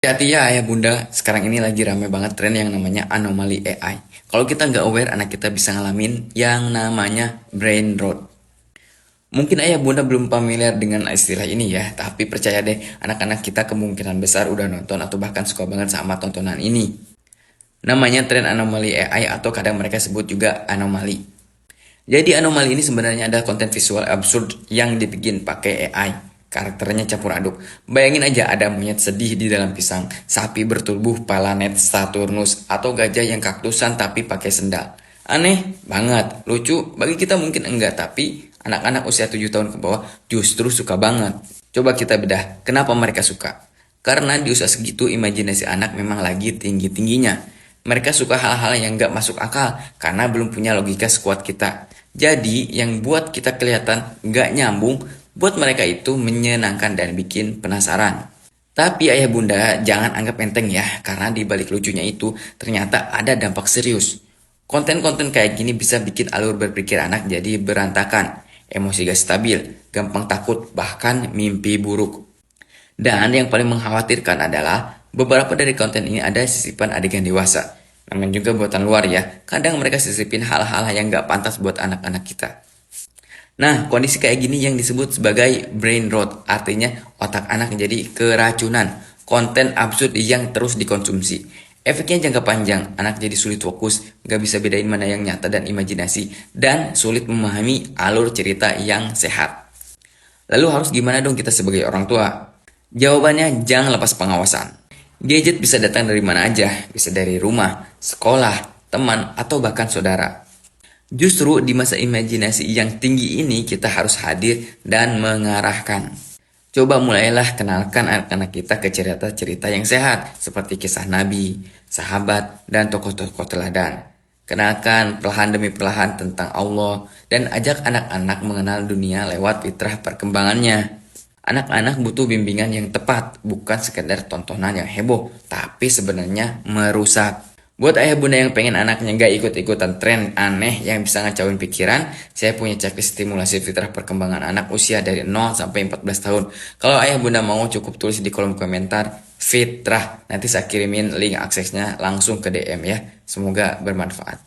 Hati ya ayah bunda, sekarang ini lagi rame banget tren yang namanya anomali AI. Kalau kita nggak aware, anak kita bisa ngalamin yang namanya brain rot. Mungkin ayah bunda belum familiar dengan istilah ini ya, tapi percaya deh, anak-anak kita kemungkinan besar udah nonton atau bahkan suka banget sama tontonan ini. Namanya tren anomali AI atau kadang mereka sebut juga anomali. Jadi anomali ini sebenarnya adalah konten visual absurd yang dibikin pakai AI. Karakternya campur aduk. Bayangin aja ada monyet sedih di dalam pisang, sapi bertubuh planet Saturnus, atau gajah yang kaktusan tapi pakai sendal. Aneh banget, lucu, bagi kita mungkin enggak, tapi anak-anak usia 7 tahun ke bawah justru suka banget. Coba kita bedah, kenapa mereka suka? Karena di usia segitu imajinasi anak memang lagi tinggi-tingginya. Mereka suka hal-hal yang gak masuk akal karena belum punya logika sekuat kita. Jadi yang buat kita kelihatan gak nyambung, buat mereka itu menyenangkan dan bikin penasaran. Tapi ayah bunda jangan anggap enteng ya, karena di balik lucunya itu ternyata ada dampak serius. Konten-konten kayak gini bisa bikin alur berpikir anak jadi berantakan, emosi gak stabil, gampang takut, bahkan mimpi buruk. Dan yang paling mengkhawatirkan adalah beberapa dari konten ini ada sisipan adegan dewasa. Namun juga buatan luar ya, kadang mereka sisipin hal-hal yang gak pantas buat anak-anak kita. Nah, kondisi kayak gini yang disebut sebagai brain rot, artinya otak anak jadi keracunan, konten absurd yang terus dikonsumsi. Efeknya jangka panjang, anak jadi sulit fokus, gak bisa bedain mana yang nyata dan imajinasi, dan sulit memahami alur cerita yang sehat. Lalu harus gimana dong kita sebagai orang tua? Jawabannya jangan lepas pengawasan. Gadget bisa datang dari mana aja, bisa dari rumah, sekolah, teman, atau bahkan saudara. Justru di masa imajinasi yang tinggi ini kita harus hadir dan mengarahkan. Coba mulailah kenalkan anak-anak kita ke cerita-cerita yang sehat seperti kisah nabi, sahabat, dan tokoh-tokoh teladan. Kenalkan perlahan demi perlahan tentang Allah dan ajak anak-anak mengenal dunia lewat fitrah perkembangannya. Anak-anak butuh bimbingan yang tepat, bukan sekedar tontonan yang heboh, tapi sebenarnya merusak. Buat ayah bunda yang pengen anaknya gak ikut-ikutan tren aneh yang bisa ngacauin pikiran, saya punya checklist stimulasi fitrah perkembangan anak usia dari 0 sampai 14 tahun. Kalau ayah bunda mau cukup tulis di kolom komentar fitrah. Nanti saya kirimin link aksesnya langsung ke DM ya. Semoga bermanfaat.